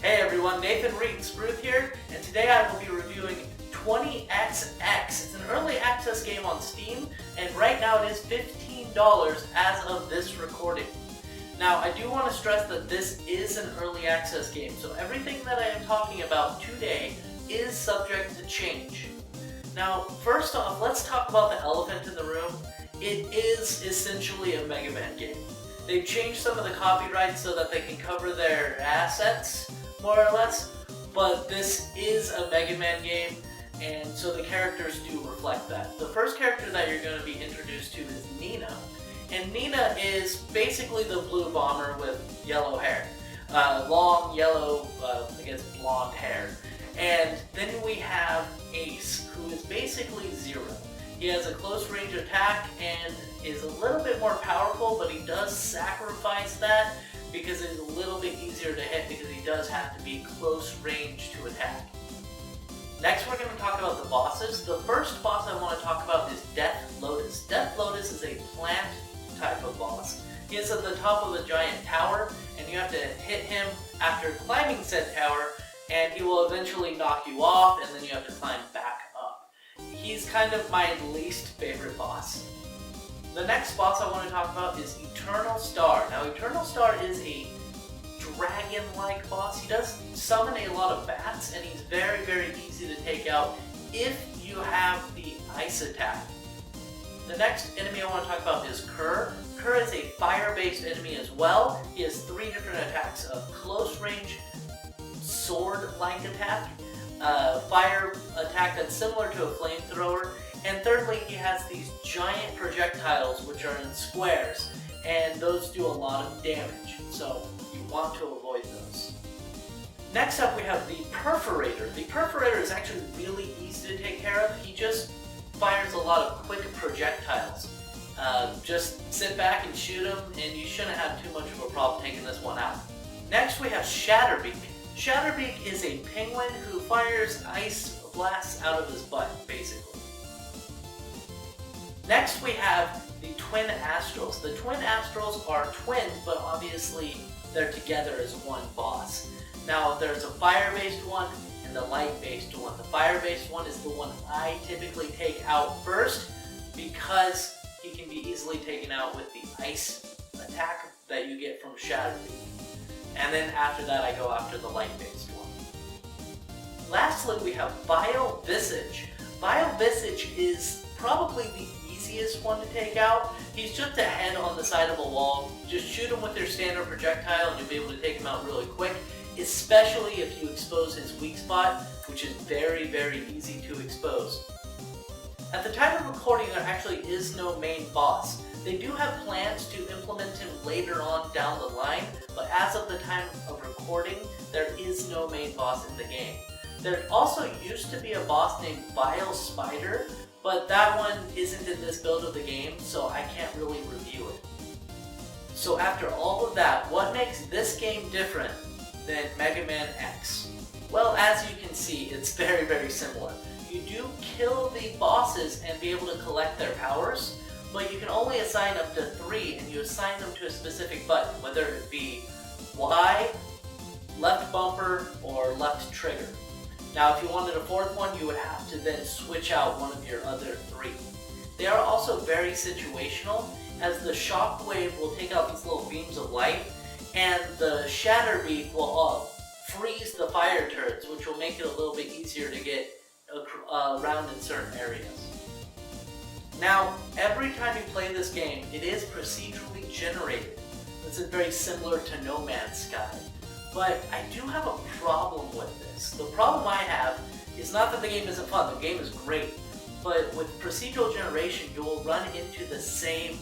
Hey everyone, Reetin here, and today I will be reviewing 20XX. It's an early access game on Steam, and right now it is $15 as of this recording. Now, I do want to stress that this is an early access game, so everything that I am talking about today is subject to change. Now, first off, let's talk about the elephant in the room. It is essentially a Megaman game. They've changed some of the copyrights so that they can cover their assets, more or less, but this is a Megaman game, and so the characters do reflect that. The first character that you're going to be introduced to is Nina, and Nina is basically the blue bomber with yellow hair. Long, yellow, I guess blonde hair. And then we have Ace, who is basically Zero. He has a close range attack and is a little bit more powerful, but he does sacrifice that because it's a little bit easier to hit because he does have to be close range to attack. Next we're going to talk about the bosses. The first boss I want to talk about is Death Lotus. Death Lotus is a plant type of boss. He is at the top of a giant tower, and you have to hit him after climbing said tower, and he will eventually knock you off, and then you have to climb back up. He's kind of my least favorite boss. The next boss I want to talk about is Eternal Star. Now, Eternal Star is a dragon-like boss. He does summon a lot of bats, and he's very, very easy to take out if you have the ice attack. The next enemy I want to talk about is Kerr. Kerr is a fire-based enemy as well. He has 3 different attacks: a close range, sword-like attack, fire attack that's similar to a flamethrower, and thirdly, he has these giant projectiles which are in squares, and those do a lot of damage, so you want to avoid those. Next up, we have the Perforator. The Perforator is actually really easy to take care of. He just fires a lot of quick projectiles. Just sit back and shoot him, and you shouldn't have too much of a problem taking this one out. Next, we have Shatterbeak. Shatterbeak is a penguin who fires ice blasts out of his butt, basically. Next we have the Twin Astrals. The Twin Astrals are twins, but obviously they're together as one boss. Now there's a fire-based one and the light-based one. The fire-based one is the one I typically take out first because he can be easily taken out with the ice attack that you get from Shatterbeak. And then after that I go after the light-based one. Lastly, we have Vile Visage. Vile Visage is probably the easiest one to take out. He's just a head on the side of a wall. Just shoot him with your standard projectile and you'll be able to take him out really quick, especially if you expose his weak spot, which is very, very easy to expose. At the time of recording, there actually is no main boss. They do have plans to implement him later on down the line, but as of the time of recording, there is no main boss in the game. There also used to be a boss named Vile Spider, but that one isn't in this build of the game, so I can't really review it. So after all of that, what makes this game different than Mega Man X? Well, as you can see, it's very, very similar. You do kill the bosses and be able to collect their powers, but you can only assign up to 3, and you assign them to a specific button, whether it be Y, left bumper, or left trigger. Now, if you wanted a 4th one, you would have to then switch out one of your other 3. They are also very situational, as the shockwave will take out these little beams of light, and the Shatterbeak will freeze the fire turrets, which will make it a little bit easier to get around in certain areas. Now, every time you play this game, it is procedurally generated. This is very similar to No Man's Sky. But I do have a problem with this. The problem I have is not that the game isn't fun, the game is great, but with procedural generation, you will run into the same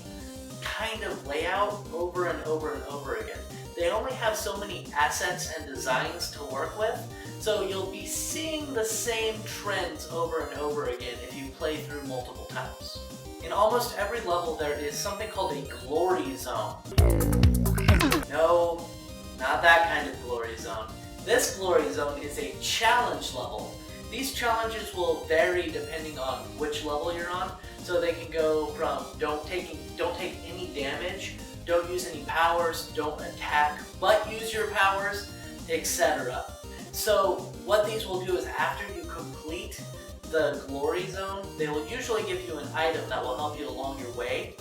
kind of layout over and over and over again. they only have so many assets and designs to work with, so you'll be seeing the same trends over and over again if you play through multiple times. In almost every level there is something called a glory zone. No, not that kind of glory zone. This glory zone is a challenge level. These challenges will vary depending on which level you're on, so they can go from don't take any damage, don't use any powers, don't attack, but use your powers, etc. So what these will do is after you complete the glory zone, they will usually give you an item that will help you along your way.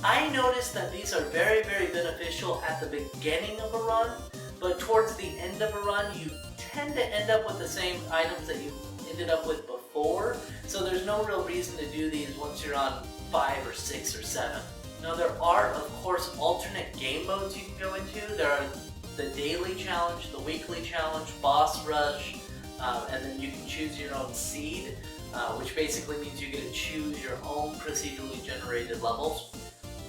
I noticed that these are very, very beneficial at the beginning of a run, but towards the end of a run, you tend to end up with the same items that you ended up with before, so there's no real reason to do these once you're on 5 or 6 or 7. Now there are, of course, alternate game modes you can go into. There are the daily challenge, the weekly challenge, boss rush, and then you can choose your own seed, which basically means you get to choose your own procedurally generated levels.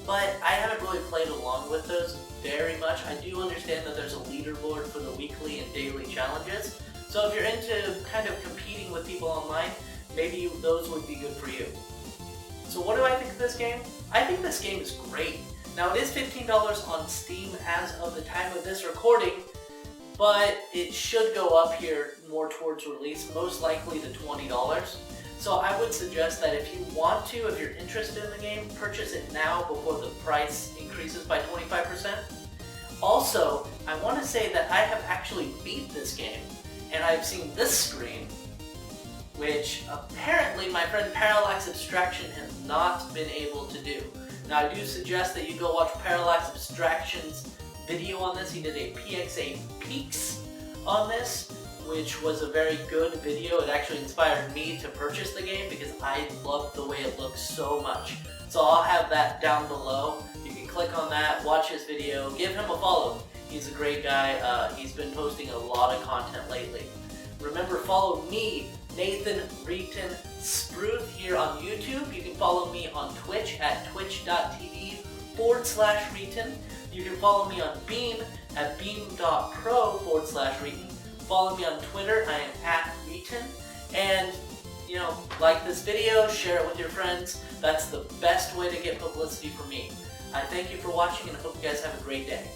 But I haven't really played along with those very much. I do understand that there's a leaderboard for the weekly and daily challenges, so if you're into kind of competing with people online, maybe those would be good for you. So what do I think of this game? I think this game is great. Now it is $15 on Steam as of the time of this recording, but it should go up here more towards release, most likely to $20. So I would suggest that if you want to, if you're interested in the game, purchase it now before the price increases by 25%. Also, I want to say that I have actually beat this game, and I've seen this screen, which apparently my friend Parallax Abstraction has not been able to do. Now I do suggest that you go watch Parallax Abstraction's video on this. He did a PXA Peaks on this, which was a very good video. It actually inspired me to purchase the game because I loved the way it looks so much. So I'll have that down below. You can click on that, watch his video, give him a follow. He's a great guy. He's been posting a lot of content lately. Remember, follow me, Nathan Reetin Spruth, here on YouTube. You can follow me on Twitch at twitch.tv/Reetin. You can follow me on Beam at beam.pro/Reetin. Follow me on Twitter, I am @Reetin. And, like this video, share it with your friends. That's the best way to get publicity for me. I thank you for watching and I hope you guys have a great day.